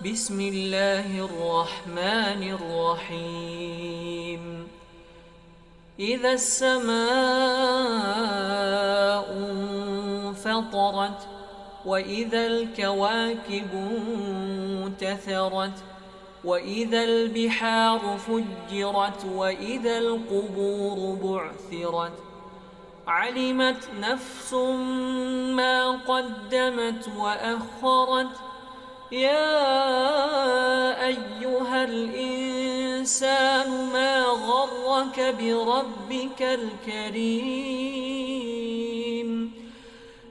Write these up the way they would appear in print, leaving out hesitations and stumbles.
بسم الله الرحمن الرحيم. إذا السماء انفطرت وإذا الكواكب انتثرت وإذا البحار فجرت وإذا القبور بعثرت علمت نفس ما قدمت وأخرت. يا أيها الإنسان ما غرك بربك الكريم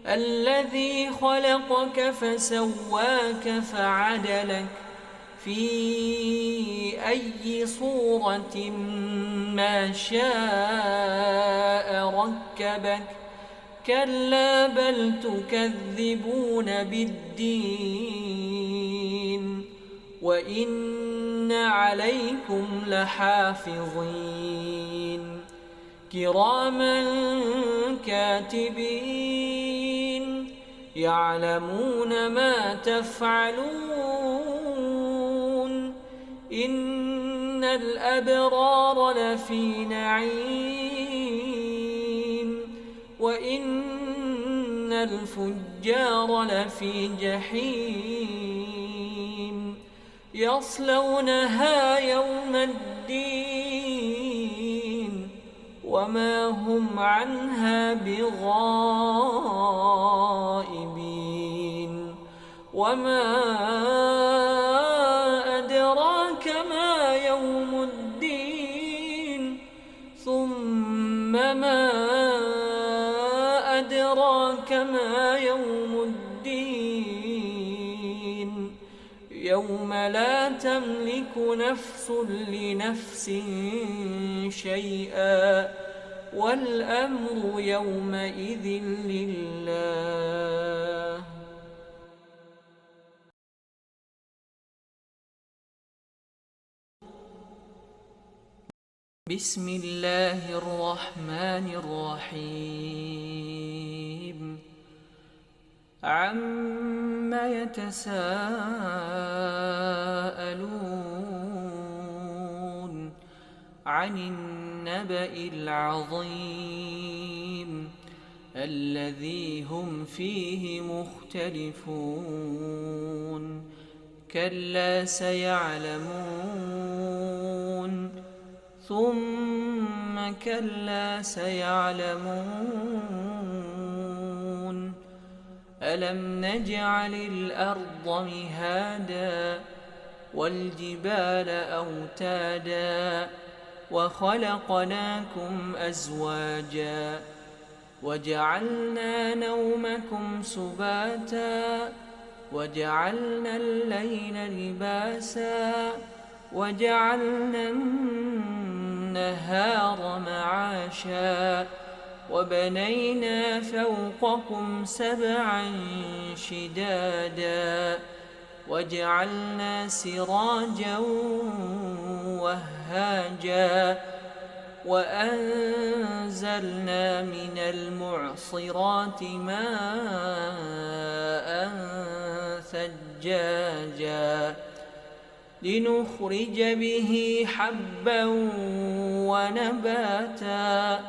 الذي خلقك فسواك فعدلك في أي صورة ما شاء ركبك. كلا بل تكذبون بالدين وإن عليكم لحافظين كراما كاتبين يعلمون ما تفعلون. إن الأبرار لفي نعيم وإن الفجار لفي جحيم يصلونها يوم الدين وما هم عنها بغائبين. وما أدراك ما يوم الدين ثم ما أدراك ما يوم الدين يوم لا تملك نفس لنفس شيئا والأمر يومئذ لله. بسم الله الرحمن الرحيم. عم يتساءلون عن النبأ العظيم الذي هم فيه مختلفون. كلا سيعلمون ثم كلا سيعلمون. ألم نجعل الأرض مهادا والجبال أوتادا وخلقناكم أزواجا وجعلنا نومكم سباتا وجعلنا الليل لباسا وجعلنا النهار معاشا وبنينا فوقكم سبعا شدادا وجعلنا سراجا وهاجا وأنزلنا من المعصرات ماء ثجاجا لنخرج به حبا ونباتا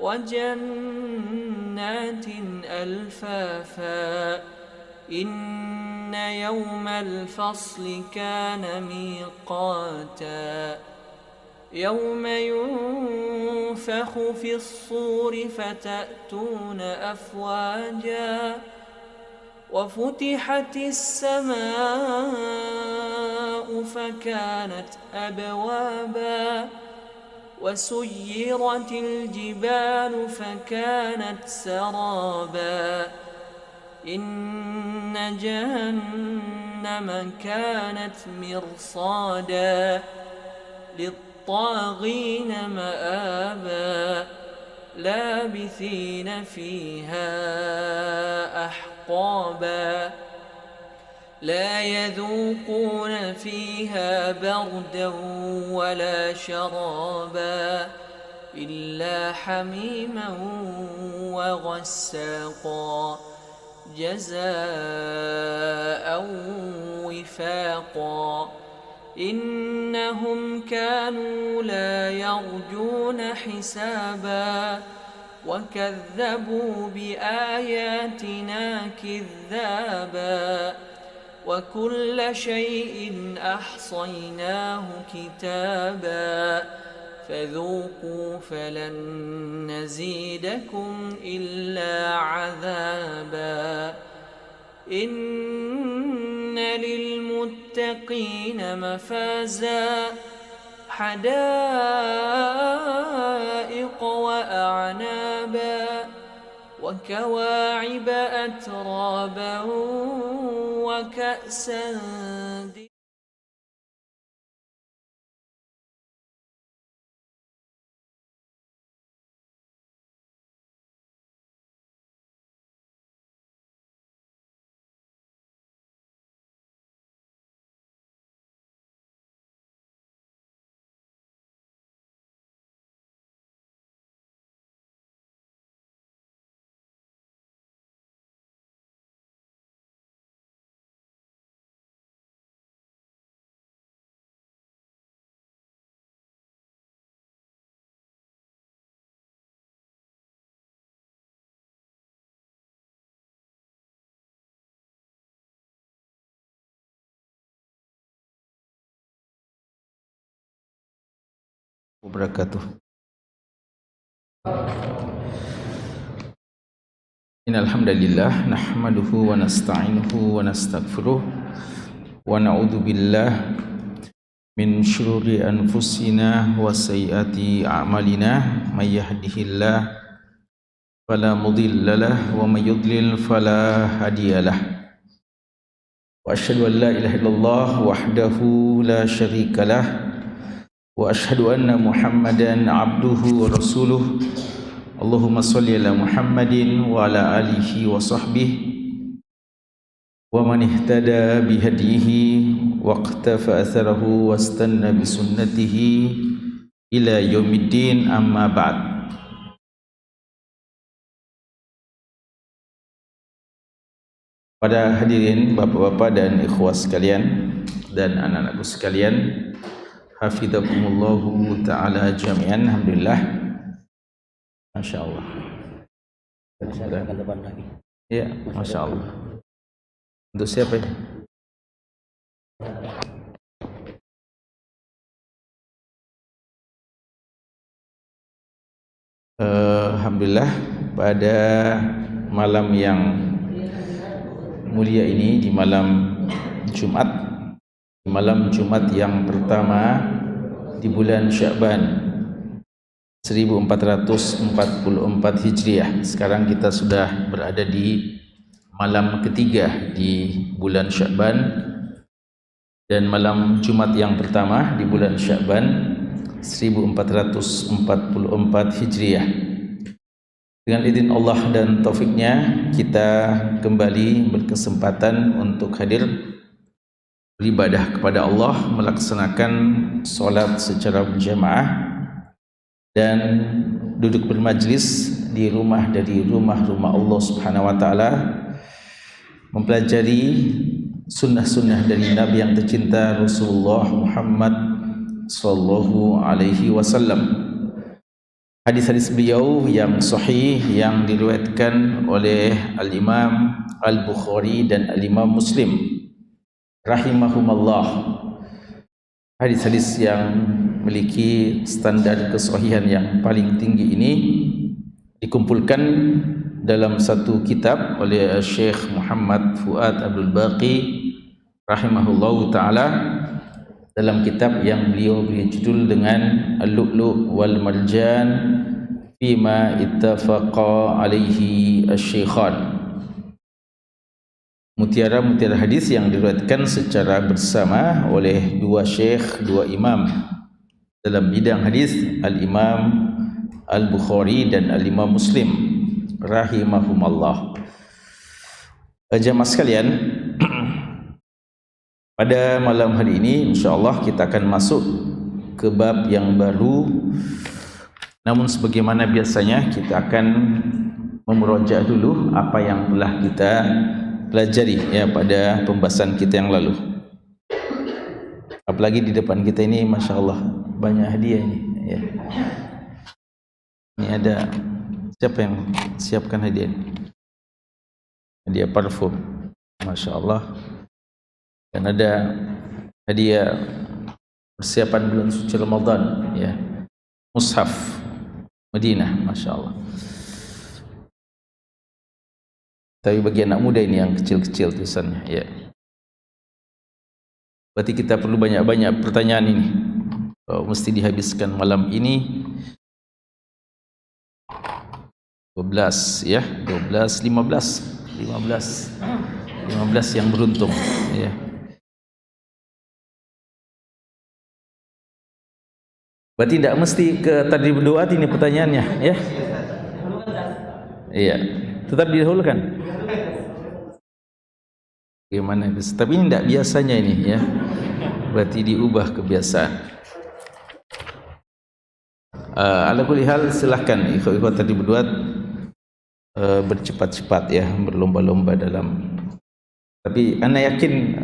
وجنات ألفافا. إن يوم الفصل كان ميقاتا يوم ينفخ في الصور فتأتون أفواجا وفتحت السماء فكانت أبوابا وسيرت الجبال فكانت سرابا. إن جهنم كانت مرصادا للطاغين مآبا لابثين فيها أحقابا لا يذوقون فيها بردا ولا شرابا إلا حميما وغساقا جزاء وفاقا إنهم كانوا لا يرجون حسابا وكذبوا بآياتنا كذابا وكل شيء أحصيناه كتابا فذوقوا فلن نزيدكم إلا عذابا إن للمتقين مفازا حدائق وأعنابا وكواعب أترابا وكأسا wabarakatuh. Innal hamdalillah nahmaduhu wa nasta'inuhu wa nastaghfiruh wa na'udzu billah min syururi anfusina wa sayyiati a'malina may yahdihillah fala mudhillalah wa may yudlil fala hadiyalah wa asyhadu an la ilaha illallah wahdahu la syarikalah wa asyhadu anna Muhammadan abduhu wa rasuluh. Allahumma shalli ala Muhammadin wa ala alihi wa sahbihi wa man ihtada bihadihi wa iqtafa atharahu wa istanna bi sunnatihi ila yaumiddin, amma ba'd. Pada hadirin bapak-bapak dan ikhwah sekalian dan anak-anakku sekalian, hafidhakumullahu ta'ala jami'an. Alhamdulillah, Masya Allah. Saya akan depan lagi. Ya, Masya Allah. Untuk siapa ya? Alhamdulillah, pada malam yang mulia ini, di malam Jumat, yang pertama di bulan Sya'ban 1444 Hijriah. Sekarang kita sudah berada di malam ketiga di bulan Sya'ban, dan malam Jumat yang pertama di bulan Sya'ban 1444 Hijriah. Dengan izin Allah dan taufiknya, kita kembali berkesempatan untuk hadir beribadah kepada Allah, melaksanakan solat secara berjamaah dan duduk bermajlis di rumah dari rumah-rumah Allah Subhanahu wa taala, mempelajari sunnah-sunnah dari Nabi yang tercinta Rasulullah Muhammad sallallahu alaihi wasallam. Hadis-hadis beliau yang sahih yang diriwayatkan oleh Al-Imam Al-Bukhari dan Al-Imam Muslim rahimahumallah. Hadis-hadis yang memiliki standar kesahihan yang paling tinggi ini dikumpulkan dalam satu kitab oleh Syekh Muhammad Fuad Abdul Baqi rahimahullahu ta'ala, dalam kitab yang beliau beri judul dengan Al-Lu'lu' wal Marjan Fima Ittafaqa Alaihi Asy-Syaikhan. Mutiara-mutiara hadis yang diriwayatkan secara bersama oleh dua syekh, dua imam dalam bidang hadis, Al-Imam Al-Bukhari dan Al-Imam Muslim rahimahumallah. Jamaah sekalian, pada malam hari ini insyaallah kita akan masuk ke bab yang baru. Namun sebagaimana biasanya kita akan memurojaah dulu apa yang telah kita pelajari ya pada pembahasan kita yang lalu. Apalagi di depan kita ini, masya Allah, banyak hadiah ini. Ya. Ini ada siapa yang siapkan hadiah ini? Hadiah parfum, masya Allah. Dan ada hadiah persiapan bulan suci Ramadan, ya, mushaf Madinah, masya Allah. Tapi bagi anak muda ini yang kecil-kecil tulisannya, ya. Berarti kita perlu banyak-banyak pertanyaan ini. Mesti dihabiskan malam ini. 12 ya, 12, 15 yang beruntung, ya. Berarti tidak mesti ke tadi berdoa ini pertanyaannya, ya. Iya, tetap didahulukan. Bagaimana? Tapi ini tidak biasanya ini, ya. Berarti diubah kebiasaan. Ala kulli hal, silahkan ikhwan tadi berdoa, bercepat-cepat ya, berlomba-lomba dalam. Tapi ana yakin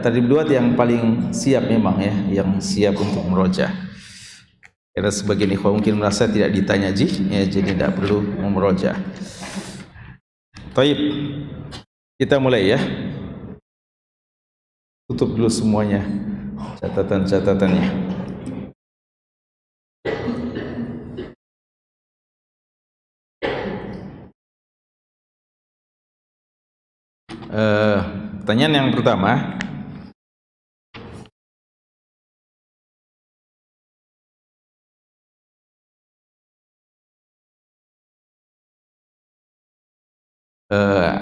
tadi berdoa yang paling siap memang ya, yang siap untuk merojaah. Karena sebagian ikhwan mungkin merasa tidak ditanya ya, jadi tidak perlu memurojaah. Baik, kita mulai ya. Tutup dulu semuanya catatan-catatannya. Pertanyaan yang pertama,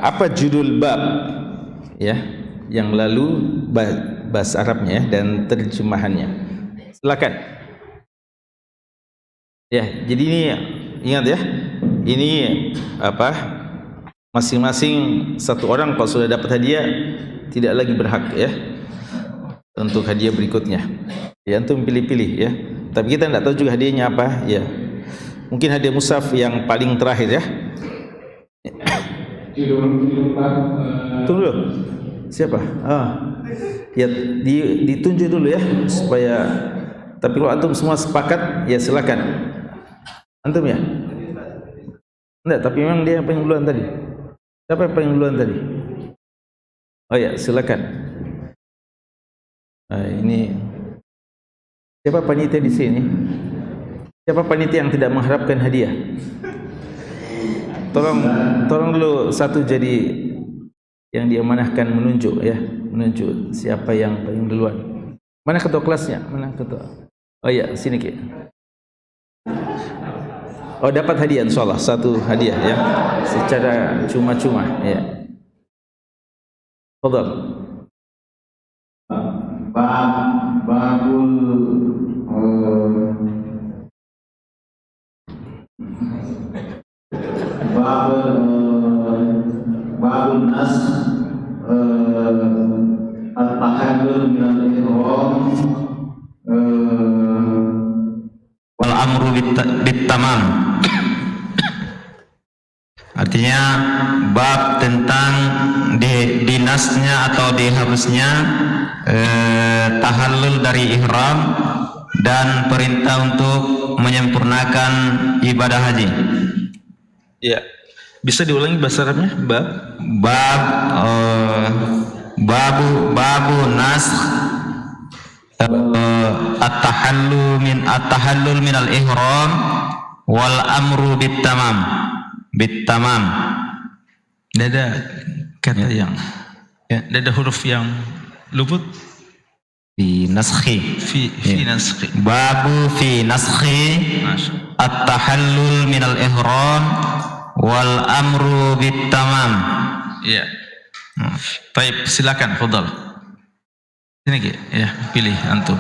apa judul bab ya yang lalu bahasa Arabnya dan terjemahannya? Silakan. Ya, jadi ini ingat ya, ini apa? Masing-masing satu orang kalau sudah dapat hadiah tidak lagi berhak ya untuk hadiah berikutnya. Ya, antum pilih-pilih ya. Tapi kita tidak tahu juga hadiahnya apa ya. Mungkin hadiah mushaf yang paling terakhir ya. Tunggu dulu. Siapa? Ya ditunjuk dulu ya supaya. Tapi kalau antum semua sepakat ya silakan. Antum ya? Enggak, tapi memang dia yang paling duluan tadi. Siapa yang paling duluan tadi? Oh ya, silakan. Ini siapa panitia di sini? Siapa panitia yang tidak mengharapkan hadiah? Tolong dulu satu jadi yang diamanahkan menunjuk ya, menunjuk siapa yang paling duluan. Mana ketua kelasnya? Mana ketua? Oh ya, sini Ki. Oh, dapat hadiah insyaallah, satu hadiah ya, secara cuma-cuma ya. Fadhal. Babul nas at-tahallul min al-ihram wal amru bit-tamam. Artinya bab tentang dinasnya atau dihabisnya tahallul dari ihram dan perintah untuk menyempurnakan ibadah haji. Ya, bisa diulangi bahasa Arabnya? Babu nas at-tahallul min al-ihram wal amru bit-tamam. Tidak ada kata yang ya, tidak ada huruf yang luput. Fi naskhi. Fi naskhi. Babu fi naskhi at-tahallul min al-ihram wal amru bit-tamam. Ya. Baik, silakan, fadhal. Sini Ki, ya, pilih antum.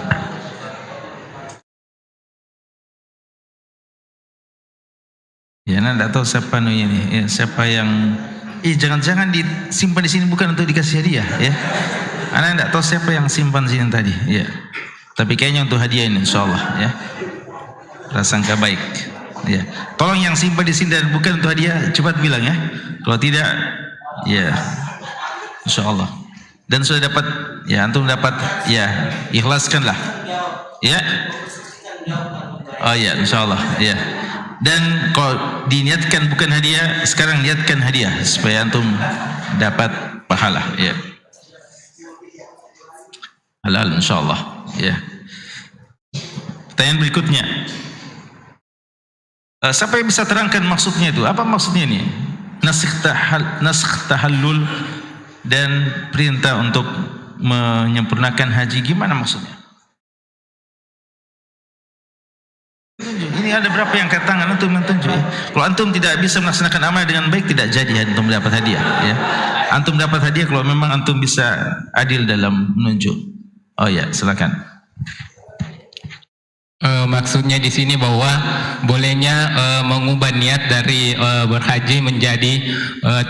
Ya, anda tidak tahu siapa ini, ya, siapa yang jangan-jangan disimpan di sini bukan untuk dikasih hadiah, ya. Anda tidak tahu siapa yang simpan sini tadi, ya. Tapi kayaknya untuk hadiah ini, insyaallah, ya. Prasangka baik, Ya. Tolong yang simpan di sini dan bukan untuk hadiah cepat bilang ya. Kalau tidak, ya, insyaallah. Dan sudah dapat, ya antum dapat, ya ikhlaskanlah. Ya. Oh ya, insyaallah. Ya. Dan kalau diniatkan bukan hadiah, sekarang niatkan hadiah supaya antum dapat pahala. Ya. Halal insyaallah. Ya. Pertanyaan berikutnya. Siapa yang bisa terangkan maksudnya itu? Apa maksudnya ini? Nasikh tahallul dan perintah untuk menyempurnakan haji, gimana maksudnya? Ini ada berapa yang angkat tangan, antum yang tunjuk. Kalau antum tidak bisa melaksanakan amal dengan baik, tidak jadi antum dapat hadiah. Ya. Antum dapat hadiah kalau memang antum bisa adil dalam menunjuk. Oh ya, silakan. Maksudnya di sini bahwa bolehnya mengubah niat dari berhaji menjadi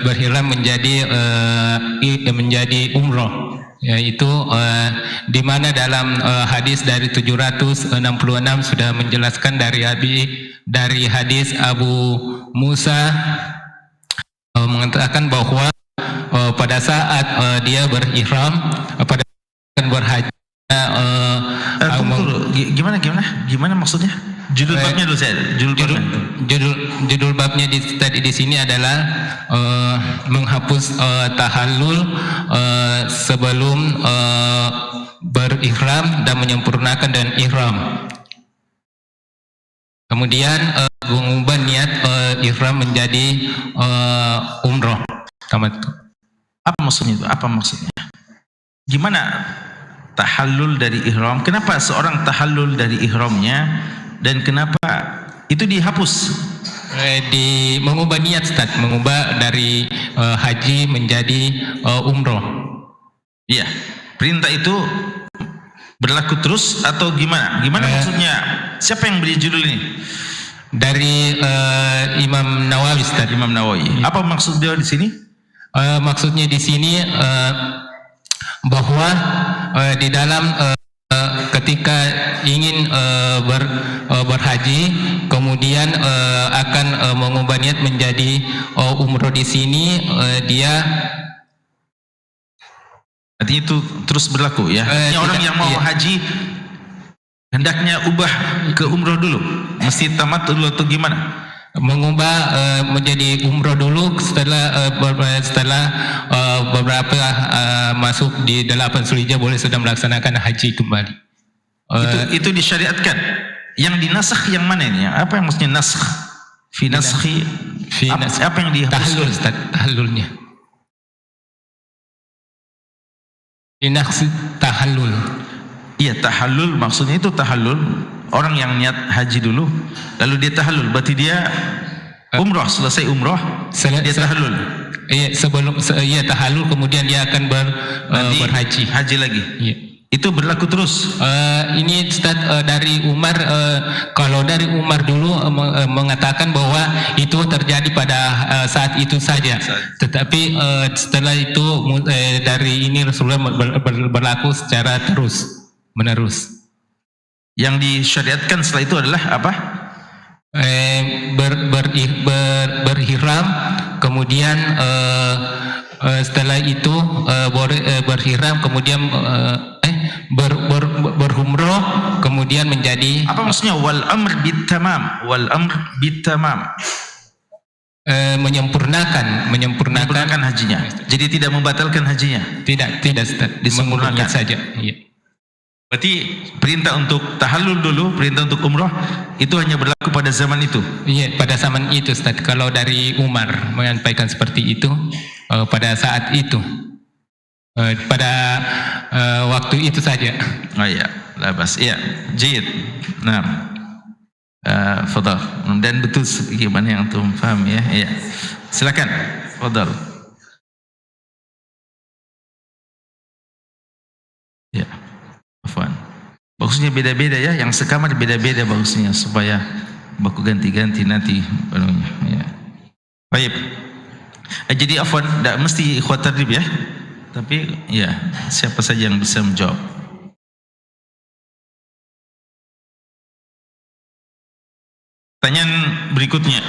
berhiram menjadi umroh, yaitu di mana dalam hadis dari 766 sudah menjelaskan dari hadis Abu Musa mengatakan bahwa pada saat dia berihram pada berhaji Gimana maksudnya? Judul babnya dulu saya. Judul babnya di sini adalah menghapus tahallul sebelum berihram dan menyempurnakan dan ihram. Kemudian mengubah niat ihram menjadi umroh. Tamat. Apa maksudnya itu? Apa maksudnya? Gimana tahallul dari ihram? Kenapa seorang tahallul dari ihramnya dan kenapa itu dihapus? Mengubah niat, Ustaz, mengubah dari haji menjadi umroh. Iya. Perintah itu berlaku terus atau gimana? Gimana maksudnya? Siapa yang beri judul ini? Dari Imam Nawawi, Ustaz. Imam Nawawi. Apa maksud dia di sini? Maksudnya di sini bahwa di dalam ketika ingin berhaji kemudian akan mengubah niat menjadi umroh di sini dia artinya itu terus berlaku ya. Orang yang mau haji hendaknya ubah ke umroh dulu, mesti tamat dulu atau gimana? Mengubah menjadi umroh dulu setelah beberapa masuk di 8 Zulhijjah boleh sudah melaksanakan haji kembali. Itu disyariatkan. Yang dinasakh yang mana ini? Apa yang maksudnya nasakh? Fi naskhi apa yang dihapuskan? Tahallul, Ustaz, tahallulnya. Fi naskhi tahallul. Iya, tahallul maksudnya itu tahallul. Orang yang niat haji dulu lalu dia tahallul, berarti dia umroh, selesai umroh dia tahallul. Iya, sebelum tahallul kemudian dia akan berhaji. Haji lagi. Iya. Itu berlaku terus. Ini Ustaz dari Umar, kalau dari Umar dulu mengatakan bahwa itu terjadi pada saat itu saja. Tetapi setelah itu dari ini Rasulullah berlaku secara terus menerus. Yang disyariatkan setelah itu adalah apa? Berhiram, kemudian setelah itu berhiram, kemudian berumroh, kemudian menjadi apa maksudnya wal amr bitamam? Wal amr bitamam. Menyempurnakan hajinya. Jadi tidak membatalkan hajinya. Tidak, Ustaz. Disempurnakan saja. Iya. Berarti perintah untuk tahallul dulu, perintah untuk umroh itu hanya berlaku pada zaman itu. Iya, pada zaman itu, Ustaz. Kalau dari Umar menyampaikan seperti itu pada saat itu, pada waktu itu saja. Oh iya, labas. Iya, jayid. Nah, fadal. Dan betul gimana yang antum paham ya? Iya. Silakan, fadal. Ya. Afwan. Bagusnya beda-beda ya, yang sekamar beda-beda bagusnya supaya baku ganti-ganti nanti penuhnya. Ya. Baik. Jadi afwan, tidak mesti ikhwat tardib ya. Tapi ya, siapa saja yang bisa menjawab. Pertanyaan berikutnya.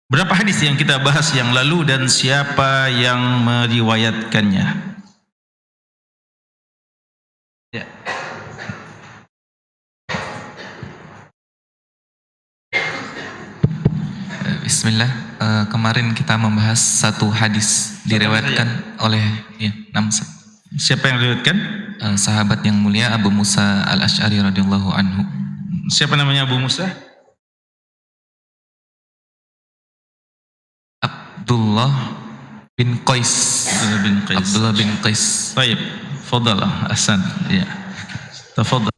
Berapa hadis yang kita bahas yang lalu dan siapa yang meriwayatkannya? Ya. Bismillah. Kemarin kita membahas satu hadis diriwayatkan oleh Siapa yang meriwayatkan? sahabat yang mulia Abu Musa Al-Asy'ari radhiyallahu anhu. Siapa namanya Abu Musa? Abdullah bin Qais. Abdullah bin Qais. Baik, fadhal Hasan. Ya. Tafadhal.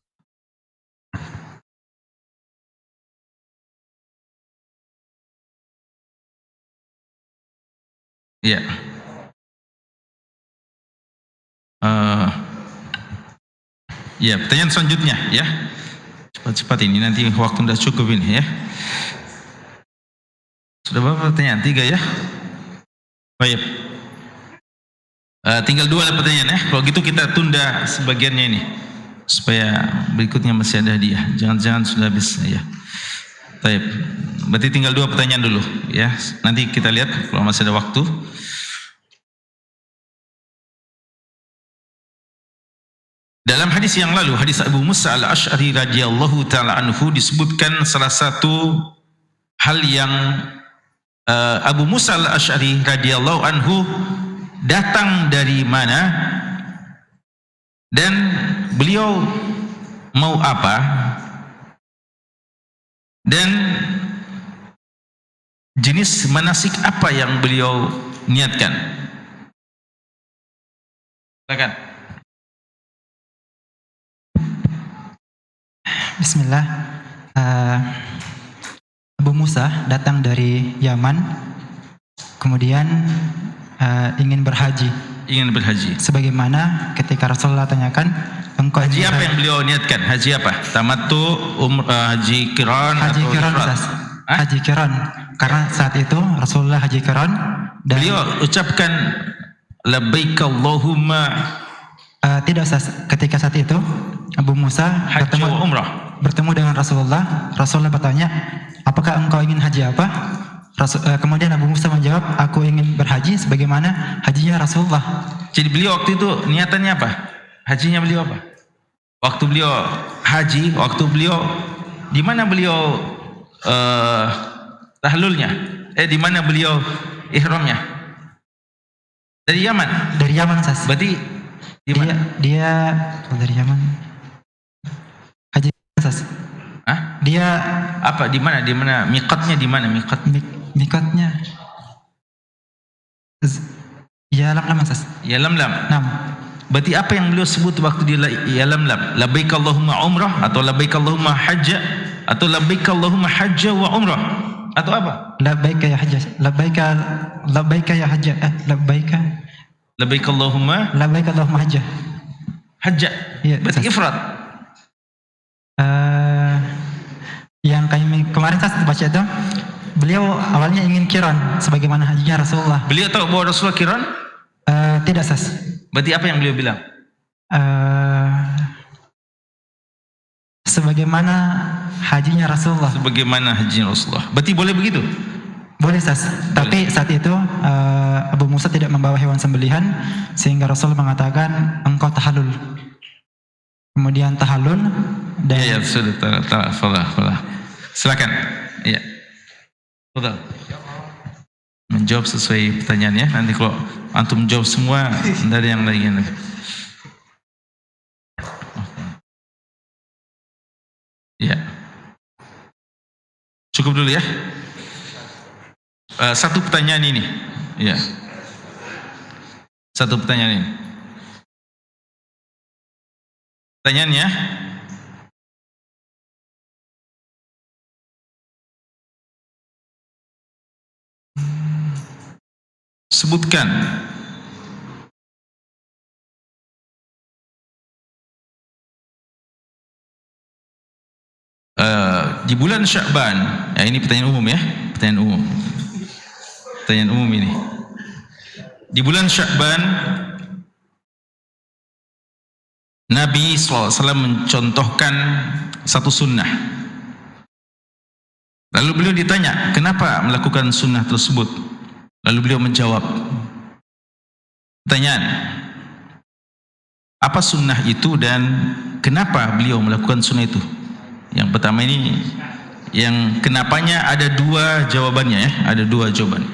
Ya. Ya, pertanyaan selanjutnya ya. Cepat-cepat ini nanti waktu sudah cukup ini ya. Sudah berapa pertanyaan? 3 ya? Baik. Tinggal 2 pertanyaan ya. Kalau gitu kita tunda sebagiannya ini supaya berikutnya masih ada hadiah. Jangan-jangan sudah habis ya. Baik. Berarti tinggal 2 pertanyaan dulu ya. Nanti kita lihat kalau masih ada waktu. Dalam hadis yang lalu, hadis Abu Musa Al-Asy'ari radhiyallahu taala anhu, disebutkan salah satu hal yang Abu Musa Al-Asy'ari radhiyallahu anhu datang dari mana dan beliau mau apa dan jenis manasik apa yang beliau niatkan. Silakan. Bismillah. Abu Musa datang dari Yaman, kemudian ingin berhaji. Ingin berhaji. Sebagaimana ketika Rasulullah tanyakan, engkau haji apa yang beliau niatkan? Haji apa? Tamattu, haji qiran haji atau qiran, ifrad? Haji qiran. Karena saat itu Rasulullah haji qiran dan beliau ucapkan labbaik Allahumma. Tidak, Ustaz. Ketika saat itu Abu Musa haji wa umrah. Bertemu dengan Rasulullah. Rasulullah bertanya, apakah engkau ingin haji apa? Kemudian Abu Musa menjawab, aku ingin berhaji sebagaimana hajinya Rasulullah. Jadi beliau waktu itu niatannya apa? Hajinya beliau apa? Waktu beliau haji, waktu beliau di mana beliau tahlulnya? Di mana beliau ihramnya? Dari Yaman. Dari Yaman, Ustaz. Berarti di mana? Dia dari Yaman. Haji, Ustaz. Hah? Dia apa? Di mana? Di mana? Miqatnya di mana? Miqatnya Yalamlam, Ustaz. Yalamlam. Nam. Berarti apa yang beliau sebut waktu di Yalamlam? Labbaik Allahumma umrah atau labbaik Allahumma hajja atau labbaik Allahumma hajja wa umrah atau apa? Labbaik ya hajja. Labbaik ya hajja. Labbaik Allahumma hajja. Hajja. Ya, berarti ifrad. Yang kemarin saya baca itu, beliau awalnya ingin qiran sebagaimana hajinya Rasulullah. Beliau tahu bahwa Rasulullah qiran? Tidak, Sas. Berarti apa yang beliau bilang? Sebagaimana hajinya Rasulullah. Sebagaimana hajinya Rasulullah. Berarti boleh begitu? Boleh, Sas. Tapi saat itu Abu Musa tidak membawa hewan sembelihan sehingga Rasul mengatakan engkau tahallul. Kemudian tahallul dan ya sudah falah. Silakan. Iya. Betul. Menjawab sesuai pertanyaannya. Nanti kalau antum jawab semua dari yang lain. Ya. Cukup dulu ya. Satu pertanyaan ini. Ya. Satu pertanyaan ini. Pertanyaannya, sebutkan di bulan Sya'ban. Ya, ini pertanyaan umum ya, pertanyaan umum ini. Di bulan Sya'ban Nabi SAW mencontohkan satu sunnah. Lalu beliau ditanya, kenapa melakukan sunnah tersebut? Lalu beliau menjawab, pertanyaan, apa sunnah itu dan kenapa beliau melakukan sunnah itu? Yang pertama ini, yang kenapanya ada dua jawabannya ya, ada dua jawaban.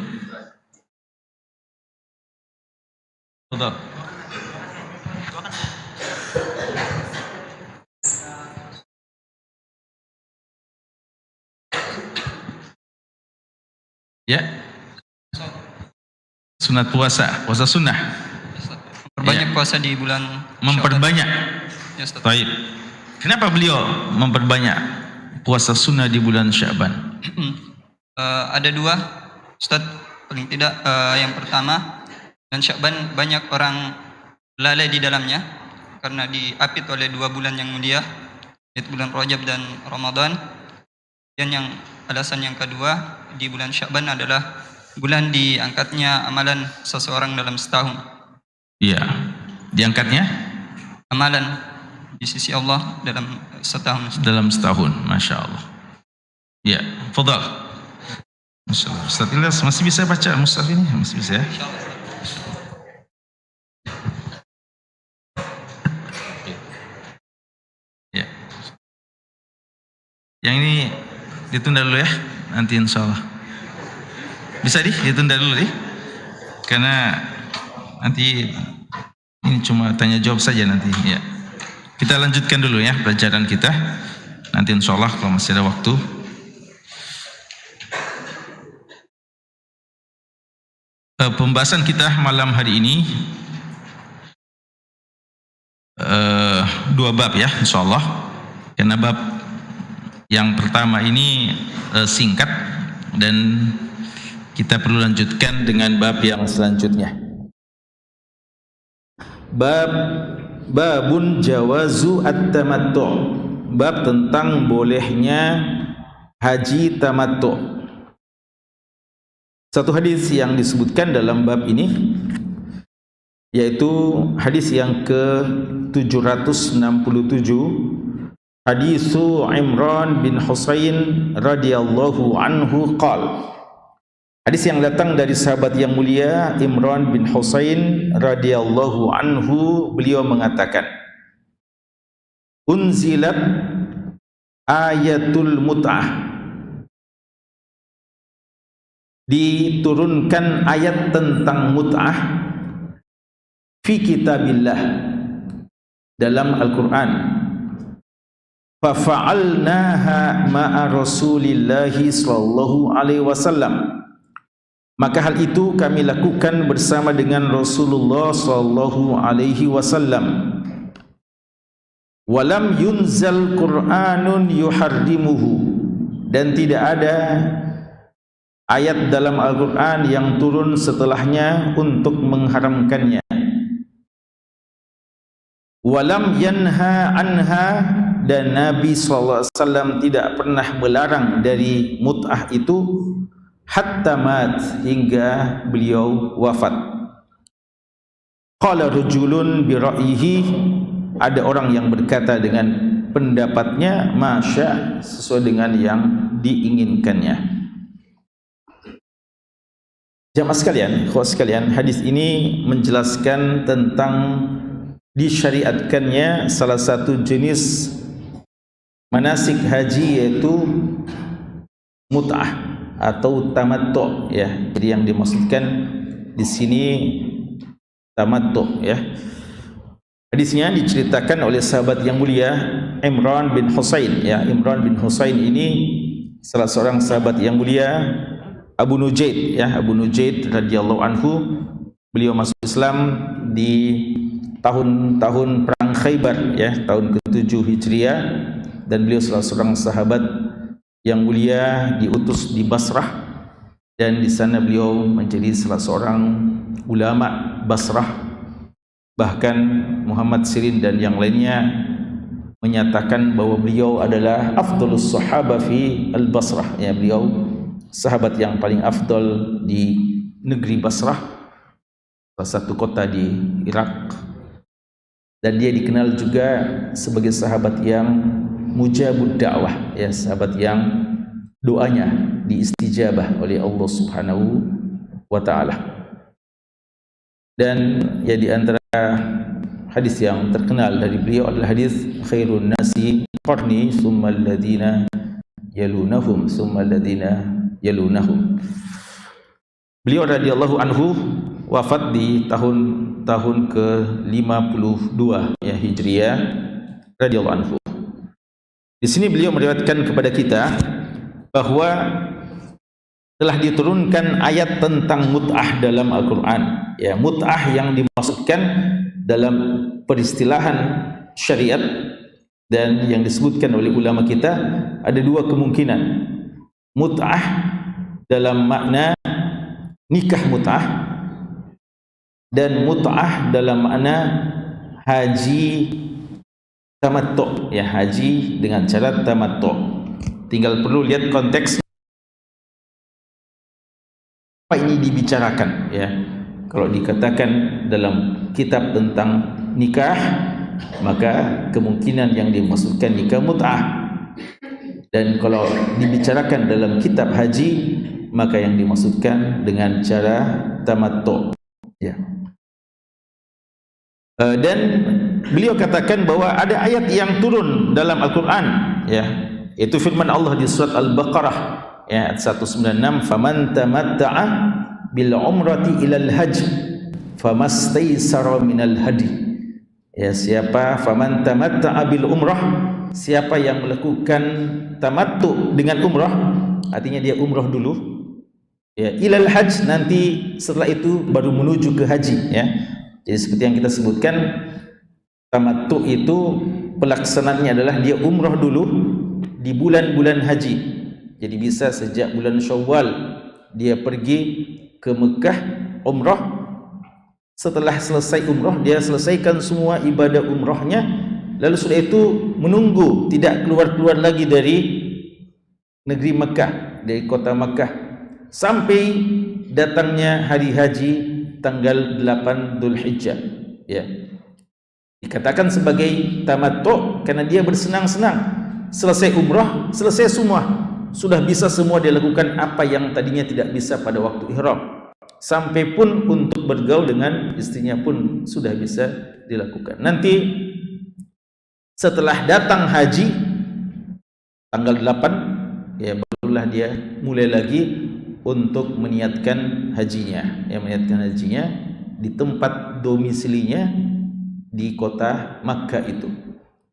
Betul. Ya, sunat puasa, puasa sunnah. Memperbanyak Ya. puasa di bulan Memperbanyak. Ya, Ustaz. Baik. Kenapa beliau memperbanyak puasa sunnah di bulan Sya'ban? Ada dua, Ustaz, paling tidak. Yang pertama, dan Sya'ban banyak orang lalai di dalamnya karena diapit oleh 2 bulan yang mulia, yaitu bulan Rajab dan Ramadan. Dan yang alasan yang kedua, di bulan Sya'ban adalah bulan diangkatnya amalan seseorang dalam setahun. Iya, diangkatnya Amalan di sisi Allah dalam setahun. dalam setahun, Masya Allah. Ya, fadal. Masya Allah. Ustaz Ilyas masih bisa baca mushaf ini? Masih bisa ya? Ya. Yang ini ditunda dulu ya, nanti insya Allah. Bisa ditunda dulu karena nanti ini cuma tanya jawab saja nanti ya. Kita lanjutkan dulu ya pelajaran kita. Nanti insya Allah kalau masih ada waktu. Pembahasan kita malam hari ini 2 bab ya insya Allah. Karena bab yang pertama ini singkat dan kita perlu lanjutkan dengan bab yang selanjutnya. Babun jawazu at-tamattu', bab tentang bolehnya haji tamattu'. Satu hadis yang disebutkan dalam bab ini yaitu hadis yang ke-767, hadisu Imran bin Husain radhiyallahu anhu qala. Hadis yang datang dari sahabat yang mulia Imran bin Husain radhiyallahu anhu, beliau mengatakan, unzilat ayatul mut'ah, diturunkan ayat tentang mut'ah fi kitabillah, dalam Al-Quran. Fafa'alnaha ma'a rasulillahi sallallahu alaihi wasallam, maka hal itu kami lakukan bersama dengan Rasulullah sallallahu alaihi wasallam. Walam yunzal Qur'anun yuharrimuhu, dan tidak ada ayat dalam Al-Quran yang turun setelahnya untuk mengharamkannya. Walam yanha anha, dan Nabi sallallahu alaihi wasallam tidak pernah melarang dari mut'ah itu hatta mat, hingga beliau wafat. Qala rajulun bi ra'yihi, ada orang yang berkata dengan pendapatnya, masya, sesuai dengan yang diinginkannya. Jamaah sekalian, khusus sekalian, hadis ini menjelaskan tentang disyariatkannya salah satu jenis manasik haji, yaitu mut'ah atau tamattu ya. Jadi yang dimaksudkan di sini tamattu ya. Hadisnya diceritakan oleh sahabat yang mulia Imran bin Husain ya. Imran bin Husain ini salah seorang sahabat yang mulia, Abu Nujaid ya. Abu Nujaid radhiyallahu anhu, beliau masuk Islam di tahun-tahun perang Khaybar ya, tahun ke-7 Hijriah, dan beliau salah seorang sahabat yang mulia, diutus di Basrah, dan di sana beliau menjadi salah seorang ulama Basrah. Bahkan Muhammad Sirin dan yang lainnya menyatakan bahwa beliau adalah afdalus sahaba fi al-Basrah ya, beliau sahabat yang paling afdal di negeri Basrah, salah satu kota di Irak. dan dia dikenal juga sebagai sahabat yang mujabud dakwah, ya, sahabat yang doanya diistijabah oleh Allah Subhanahu wa taala. Dan ya di antara hadis yang terkenal dari beliau adalah hadis khairun nasi qarni tsumma alladziina yalunahum tsumma alladziina yalunahum. Beliau radhiyallahu anhu wafat di tahun ke-52 ya Hijriah radhiyallahu anhu. Di sini beliau meriwayatkan kepada kita bahwa telah diturunkan ayat tentang mut'ah dalam Al-Qur'an. Ya, mut'ah yang dimaksudkan dalam peristilahan syariat dan yang disebutkan oleh ulama kita ada dua kemungkinan. Mut'ah dalam makna nikah mut'ah dan mut'ah dalam makna haji tamattu, ya, haji dengan cara tamattu. Tinggal perlu lihat konteks apa ini dibicarakan, ya. Kalau dikatakan dalam kitab tentang nikah, maka kemungkinan yang dimaksudkan nikah mut'ah. Dan kalau dibicarakan dalam kitab haji, maka yang dimaksudkan dengan cara tamattu, ya. Dan beliau katakan bahwa ada ayat yang turun dalam Al-Quran, ya, itu firman Allah di surat Al-Baqarah, ya, ayat 196, faman tamatta'a bil umrati ilal hajj famastaysara minal hadi. Ya, siapa faman tamatta'a bil umrah, siapa yang melakukan tamattu dengan umrah, artinya dia umrah dulu, ya, ilal hajj, nanti setelah itu baru menuju ke haji, ya. Jadi seperti yang kita sebutkan, tamattu itu pelaksanaannya adalah dia umrah dulu di bulan-bulan haji. Jadi bisa sejak bulan Syawal dia pergi ke Mekah umrah. Setelah selesai umrah, dia selesaikan semua ibadah umrahnya, lalu sudah itu menunggu, tidak keluar-keluar lagi dari negeri Mekah, dari kota Mekah, sampai datangnya hari haji tanggal 8 Dzulhijjah, ya. Dikatakan sebagai tamattu karena dia bersenang-senang, selesai umrah, selesai semua, sudah bisa semua dia lakukan apa yang tadinya tidak bisa pada waktu ihram, sampai pun untuk bergaul dengan istrinya pun sudah bisa dilakukan. Nanti setelah datang haji tanggal 8, ya, barulah dia mulai lagi untuk meniatkan hajinya, ya, meniatkan hajinya di tempat domisilinya di kota Makkah itu.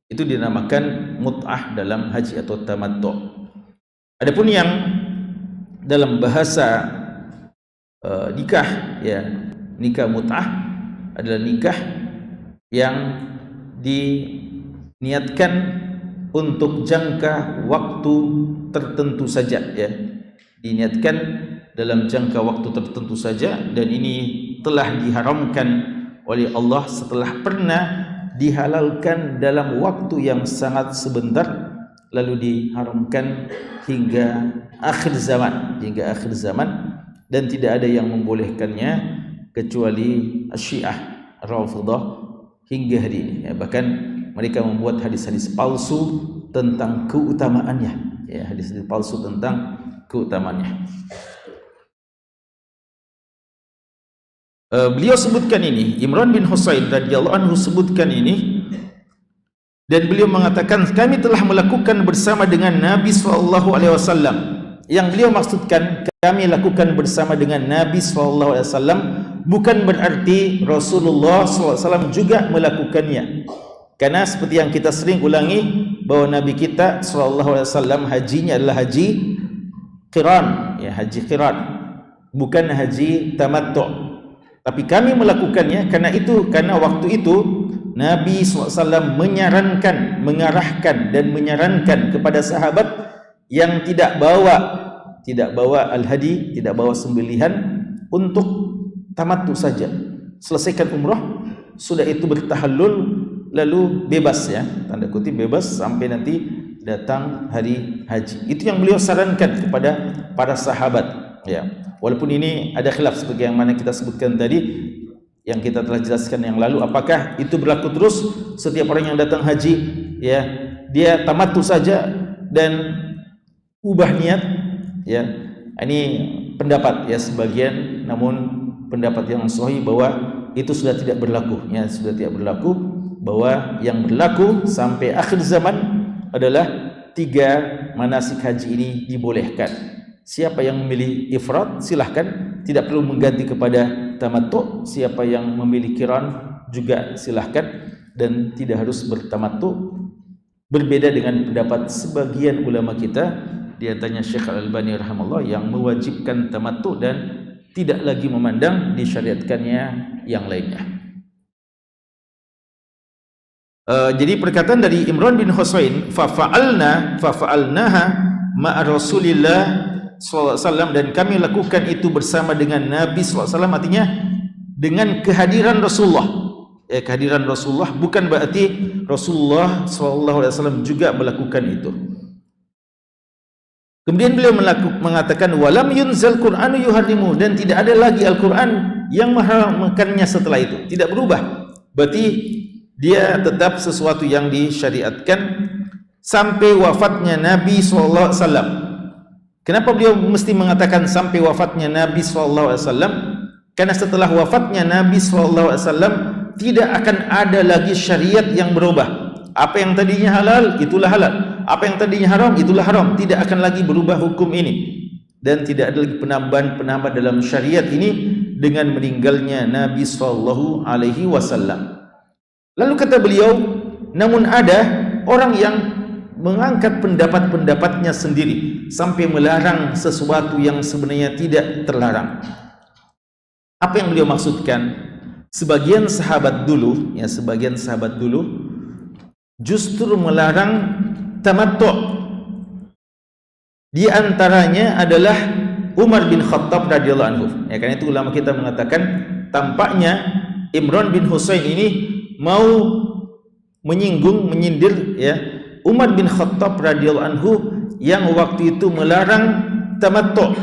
Itu dinamakan mut'ah dalam haji atau tamattu. Adapun yang dalam bahasa nikah, ya, nikah mut'ah adalah nikah yang diniatkan untuk jangka waktu tertentu saja, ya. Diniatkan dalam jangka waktu tertentu saja, dan ini telah diharamkan oleh Allah setelah pernah dihalalkan dalam waktu yang sangat sebentar, lalu diharamkan hingga akhir zaman, dan tidak ada yang membolehkannya kecuali Syiah Rafidhah hingga hari ini, ya. Bahkan mereka membuat hadis-hadis palsu tentang keutamaannya, ya, hadis-hadis palsu tentang keutamaannya. Beliau sebutkan ini, Imran bin Husain radhiyallahu anhu sebutkan ini, dan beliau mengatakan kami telah melakukan bersama dengan Nabi SAW. Yang beliau maksudkan kami lakukan bersama dengan Nabi SAW bukan berarti Rasulullah SAW juga melakukannya, karena seperti yang kita sering ulangi bahwa Nabi kita SAW hajinya adalah haji qiran, ya, haji qiran, bukan haji tamattu. Tapi kami melakukannya karena waktu itu Nabi SAW menyarankan, mengarahkan dan menyarankan kepada sahabat yang tidak bawa al-hadi, tidak bawa sembelihan, untuk tamattu saja. Selesaikan umrah, sudah itu bertahallul, lalu bebas, ya, tanda kutip bebas sampai nanti datang hari haji. Itu yang beliau sarankan kepada para sahabat, ya. Walaupun ini ada khilaf seperti yang mana kita sebutkan tadi, yang kita telah jelaskan yang lalu. Apakah itu berlaku terus setiap orang yang datang haji, ya, dia tamattu saja dan ubah niat, ya? Ini pendapat ya sebagian, namun pendapat yang sahih bahwa itu sudah tidak berlaku, ya, sudah tidak berlaku, bahwa yang berlaku sampai akhir zaman adalah 3 manasik haji ini dibolehkan. Siapa yang memilih ifrad silahkan, tidak perlu mengganti kepada tamattu. Siapa yang memilih qiran juga silahkan dan tidak harus bertamattu. Berbeda dengan pendapat sebagian ulama kita, di antaranya Syekh Al-Albani rahimahullah, yang mewajibkan tamattu dan tidak lagi memandang disyariatkannya yang lainnya. Jadi perkataan dari Imran bin Husain, fa'alnaha ma'a Rasulillah sallallahu alaihi wasallam, dan kami lakukan itu bersama dengan Nabi sallallahu alaihi wasallam, artinya dengan kehadiran Rasulullah. Kehadiran Rasulullah bukan berarti Rasulullah sallallahu alaihi wasallam juga melakukan itu. Kemudian beliau mengatakan walam yunzal Qur'anu yuharrimu, dan tidak ada lagi Al-Qur'an yang mengharamkannya setelah itu, tidak berubah. Berarti dia tetap sesuatu yang disyariatkan sampai wafatnya Nabi sallallahu alaihi wasallam. Kenapa beliau mesti mengatakan sampai wafatnya Nabi sallallahu alaihi wasallam? Karena setelah wafatnya Nabi sallallahu alaihi wasallam tidak akan ada lagi syariat yang berubah. Apa yang tadinya halal itulah halal, apa yang tadinya haram itulah haram. Tidak akan lagi berubah hukum ini, dan tidak ada lagi penambahan dalam syariat ini dengan meninggalnya Nabi sallallahu alaihi wasallam. Lalu kata beliau, namun ada orang yang mengangkat pendapat-pendapatnya sendiri sampai melarang sesuatu yang sebenarnya tidak terlarang. Apa yang beliau maksudkan? Sebagian sahabat dulu, ya, sebagian sahabat dulu justru melarang tamattu. Di antaranya adalah Umar bin Khattab radhiyallahu anhu. Ya, karena itu ulama kita mengatakan tampaknya Imran bin Husain ini mau menyinggung, menyindir, ya, Umar bin Khattab radhiyallahu anhu yang waktu itu melarang tamattu.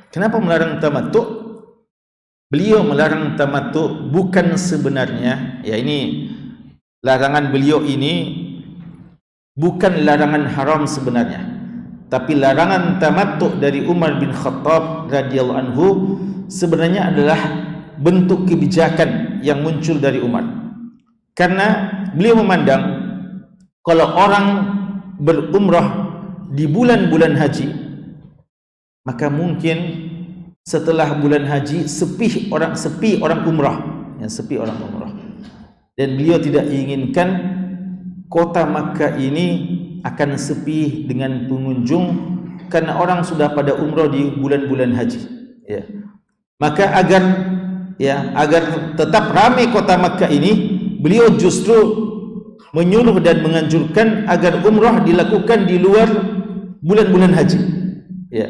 Kenapa melarang tamattu? Beliau melarang tamattu bukan sebenarnya, ya, ini larangan beliau ini bukan larangan haram sebenarnya, tapi larangan tamattu dari Umar bin Khattab radhiyallahu anhu sebenarnya adalah bentuk kebijakan yang muncul dari Umar. Karena beliau memandang kalau orang berumrah di bulan-bulan haji, maka mungkin setelah bulan haji sepi orang umrah, ya, sepi orang umrah. Dan beliau tidak inginkan kota Makkah ini akan sepi dengan pengunjung karena orang sudah pada umrah di bulan-bulan haji, ya. Maka agar tetap ramai kota Makkah ini, beliau justru menyuruh dan menganjurkan agar umrah dilakukan di luar bulan-bulan haji, ya,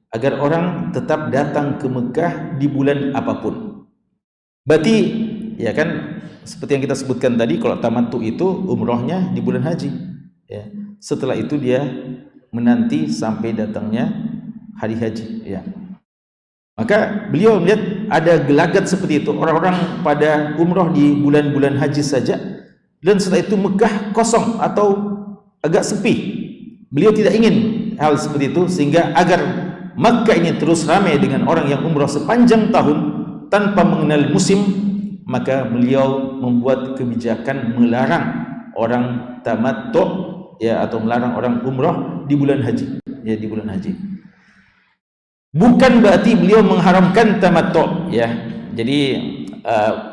agar orang tetap datang ke Mekah di bulan apapun. Berarti, ya kan, seperti yang kita sebutkan tadi, kalau tamattu itu umrahnya di bulan haji, ya. Setelah itu dia menanti sampai datangnya hari haji, ya. Maka beliau melihat ada gelagat seperti itu, orang-orang pada umrah di bulan-bulan haji saja, dan setelah itu Mekah kosong atau agak sepi. Beliau tidak ingin hal seperti itu, sehingga agar Makkah ini terus ramai dengan orang yang umrah sepanjang tahun tanpa mengenal musim, maka beliau membuat kebijakan melarang orang tamattu, ya, atau melarang orang umrah di bulan haji, ya, di bulan haji. Bukan berarti beliau mengharamkan tamattu, ya. Jadi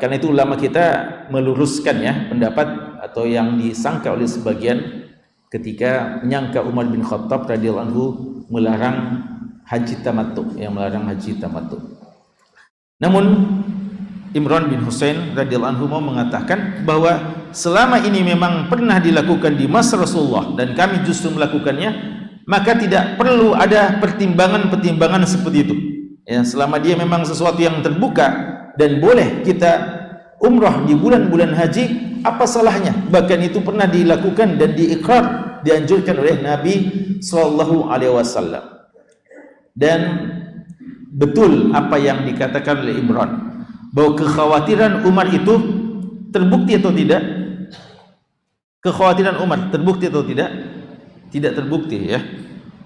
karena itu ulama kita meluruskan, ya, pendapat atau yang disangka oleh sebagian ketika menyangka Umar bin Khattab radhiyallahu anhu melarang haji tamattu, yang melarang haji tamattu. Namun Imran bin Husain radhiyallahu anhu mau mengatakan bahwa selama ini memang pernah dilakukan di masa Rasulullah dan kami justru melakukannya, maka tidak perlu ada pertimbangan-pertimbangan seperti itu. Ya, selama dia memang sesuatu yang terbuka dan boleh kita umrah di bulan-bulan haji, apa salahnya? Bahkan itu pernah dilakukan dan diikrar, dianjurkan oleh Nabi sallallahu alaihi wasallam. Dan betul apa yang dikatakan oleh Imran, bahwa kekhawatiran Umar itu terbukti atau tidak? Kekhawatiran Umar terbukti atau tidak? Tidak terbukti ya.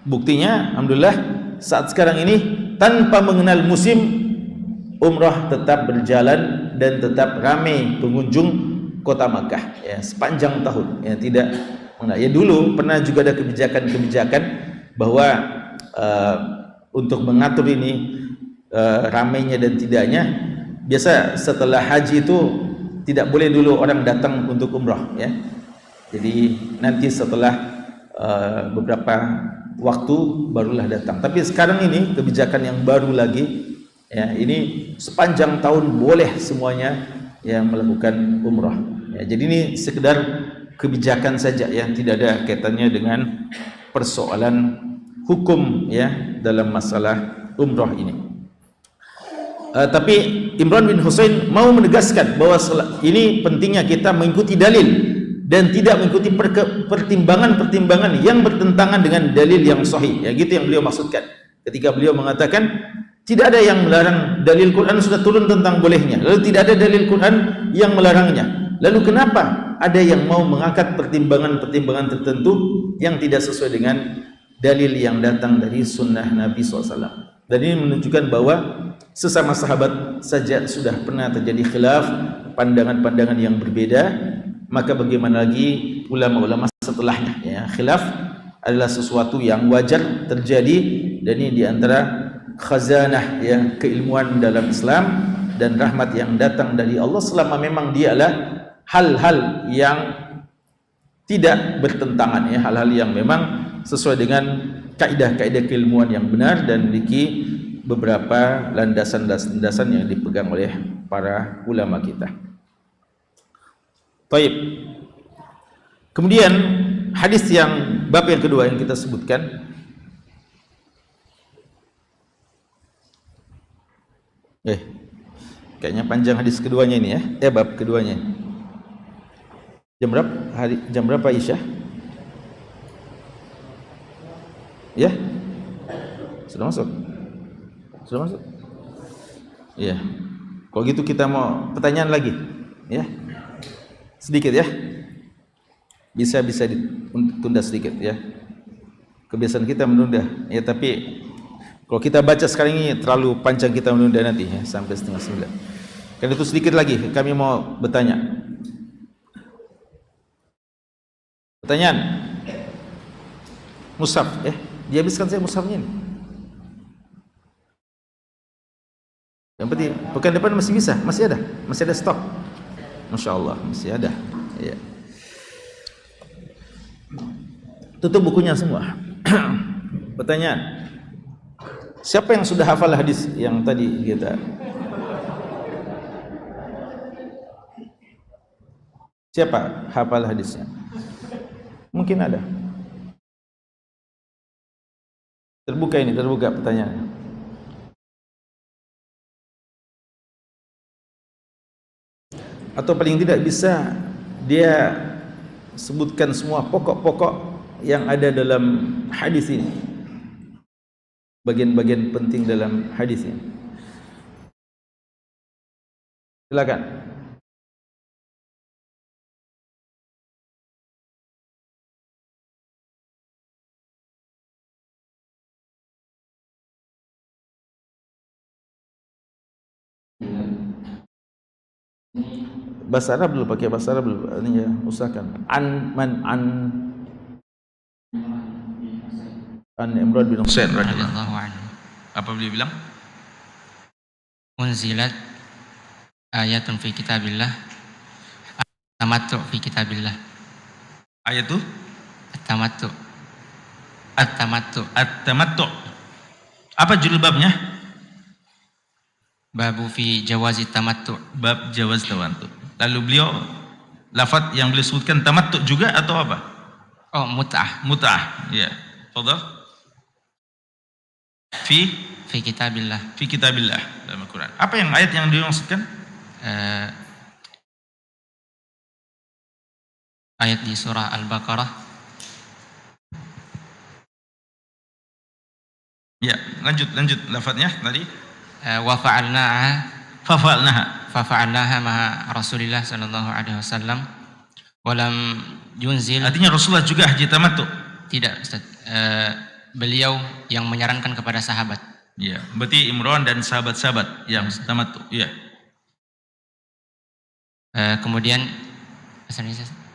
Buktinya alhamdulillah saat sekarang ini tanpa mengenal musim, umrah tetap berjalan dan tetap ramai pengunjung kota Makkah ya sepanjang tahun ya. Tidak ya, dulu pernah juga ada kebijakan bahwa untuk mengatur ini ramainya dan tidaknya, biasa setelah haji itu tidak boleh dulu orang datang untuk umrah ya. Jadi nanti setelah beberapa waktu barulah datang. Tapi sekarang ini kebijakan yang baru lagi ya, ini sepanjang tahun boleh semuanya yang melakukan umrah ya. Jadi ini sekedar kebijakan saja ya, tidak ada kaitannya dengan persoalan hukum ya dalam masalah umrah ini. Tapi Imran bin Husain mau menegaskan bahwa ini pentingnya kita mengikuti dalil dan tidak mengikuti pertimbangan-pertimbangan yang bertentangan dengan dalil yang sahih ya, gitu yang beliau maksudkan ketika beliau mengatakan tidak ada yang melarang, dalil Quran sudah turun tentang bolehnya, lalu tidak ada dalil Quran yang melarangnya, lalu kenapa ada yang mau mengangkat pertimbangan-pertimbangan tertentu yang tidak sesuai dengan dalil yang datang dari sunnah Nabi SAW. Dan ini menunjukkan bahwa sesama sahabat saja sudah pernah terjadi khilaf, pandangan-pandangan yang berbeda, maka bagaimana lagi ulama-ulama setelahnya ya. Khilaf adalah sesuatu yang wajar terjadi, dan ini diantara khazanah ya keilmuan dalam Islam dan rahmat yang datang dari Allah, selama memang dia adalah hal-hal yang tidak bertentangan ya, hal-hal yang memang sesuai dengan kaidah-kaidah keilmuan yang benar dan memiliki beberapa landasan-landasan yang dipegang oleh para ulama kita. Baik. Kemudian hadis yang bab yang kedua yang kita sebutkan, kayaknya panjang hadis keduanya ini ya, bab keduanya. Jam berapa Isya? Ya? Sudah masuk? Iya. Kalau gitu kita mau pertanyaan lagi, ya? Sedikit ya, bisa ditunda sedikit ya. Kebiasaan kita menunda ya, tapi kalau kita baca sekarang ini terlalu panjang, kita menunda nanti ya sampai 8:30. Karena itu sedikit lagi kami mau bertanya. Pertanyaan, mushaf ya, dihabiskan saya mushafnya ini. Yang penting pekan depan masih bisa, masih ada stok. Masya Allah, masih ada ya. Tutup bukunya semua. Pertanyaan, siapa yang sudah hafal hadis yang tadi kita? Siapa hafal hadisnya? Mungkin ada. Terbuka pertanyaan. Atau paling tidak bisa dia sebutkan semua pokok-pokok yang ada dalam hadis ini, bagian-bagian penting dalam hadis ini. Silakan. Bahasa Arab dulu, pakai bahasa Arab dulu. Ini ya, usahakan. An Imran bin Husain radhiyallahu anhu. Apa beliau bilang? Unzilat ayatun fi kitabillah, tamattu fi kitabillah. Ayat itu? Tamattu. At-tamattu. Apa judul babnya? Babu fi jawazi tamattu. Bab jawaz tamattu. Lalu beliau, lafaz yang beliau sebutkan tamattu juga atau apa? Oh, mut'ah. Ya. Fadhal. Fi kitabillah dalam Al-Quran. Apa yang ayat yang dimaksudkan? Ayat di surah Al-Baqarah. Ya, lanjut lafaznya tadi. Wa fa'alnaha. fafa'alnaha ma'a Rasulillah sallallahu alaihi wasallam walam yunzil. Artinya Rasulullah juga haji tamattu? Tidak, Ustaz. Beliau yang menyarankan kepada sahabat. Ya, berarti Imran dan sahabat-sahabat yang tamattu. Ya. Kemudian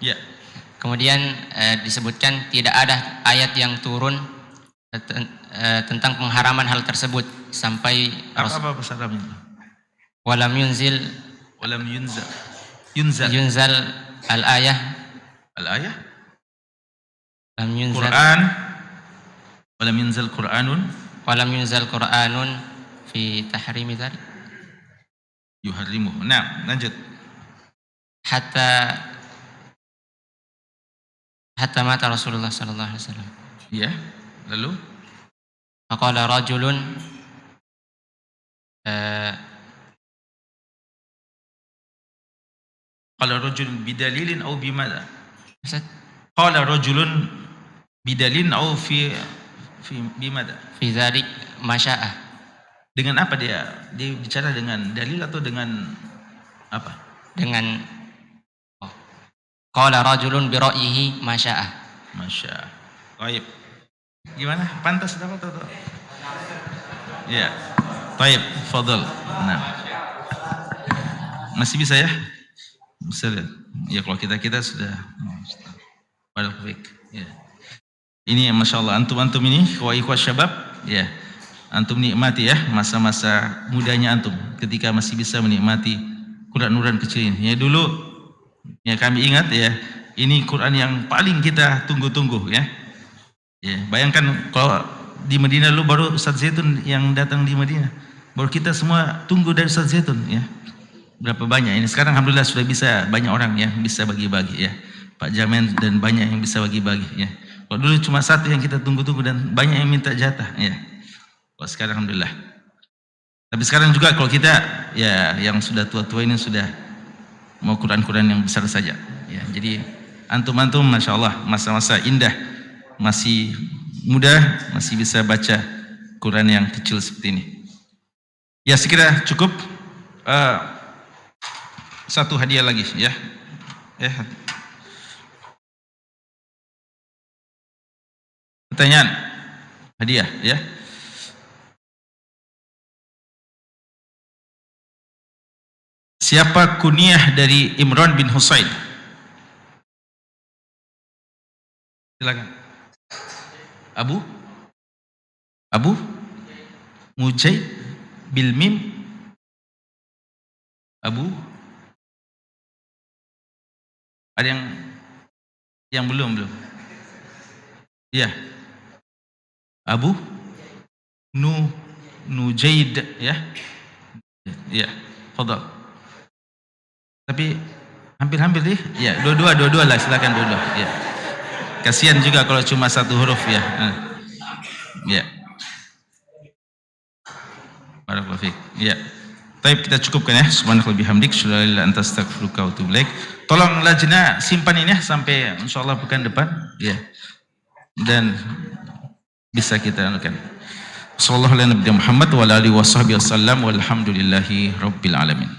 Ya. Kemudian disebutkan tidak ada ayat yang turun tentang pengharaman hal tersebut sampai Apa salamnya? walam yunzil yunzal al-ayah lam yunzal Quran walam yunzal Qur'anun fi tahrimi dzalik yuharrimu. Nah, lanjut. hatta mata Rasulullah sallallahu alaihi wasallam. Ya. Lalu Faqala rajulun qala rajulun bidalilin aw bimada? Ustaz, Qala rajulun bidalilin aw fi bimada? fi dzalik masya'ah. Dengan apa dia bicara, dengan dalil atau dengan apa? Dengan qala rajulun bi ra'yihi masya'ah. Masya. Baik. Gimana? Pantas dapat atau? Ya. Baik, fadal. Nah. Masih bisa ya? Bisa lihat. Ya kalau kita sudah. Baik. Ya. Ini Masya Allah antum ini ikhwah syabab. Ya. Antum nikmati ya masa-masa mudanya antum ketika masih bisa menikmati Quran kecil ini. Ya dulu ya kami ingat ya, ini Quran yang paling kita tunggu-tunggu ya. Ya, bayangkan kalau di Madinah dulu baru Ustaz Zaitun yang datang di Madinah. Baru kita semua tunggu dari Ustaz Zaitun ya. Berapa banyak ini sekarang alhamdulillah sudah bisa banyak orang ya bisa bagi-bagi ya. Pak Jamin dan banyak yang bisa bagi-bagi ya. Kalau dulu cuma satu yang kita tunggu-tunggu dan banyak yang minta jatah ya. Kalau sekarang alhamdulillah. Tapi sekarang juga kalau kita ya yang sudah tua-tua ini sudah mau Quran yang besar saja ya. Jadi antum-antum Masya Allah masa-masa indah, masih muda, masih bisa baca Quran yang kecil seperti ini. Ya sekira cukup. Satu hadiah lagi ya. Pertanyaan hadiah ya. Siapa kunyah dari Imran bin Husain? Silakan. Abu Mujaid bil mim. Abu. Ada yang belum? Ya. Abu Nujaid ya. Ya, fadal. Tapi hampir deh. Ya, dua-dua lah, silakan dua-dua. Ya. Kasihan juga kalau cuma satu huruf ya. Ya. Barakallahu fiik. Ya. Baik, kita cukupkan ya. Subhanallah bihamdik, syukur la anta astaghfiruka wa atubu ilaik. Tolong lajnah simpan ini ya sampai insyaallah pekan depan ya. Dan bisa kita anukan. Sallallahu alaihi Muhammad wa alihi wasallam walhamdulillahi rabbil alamin.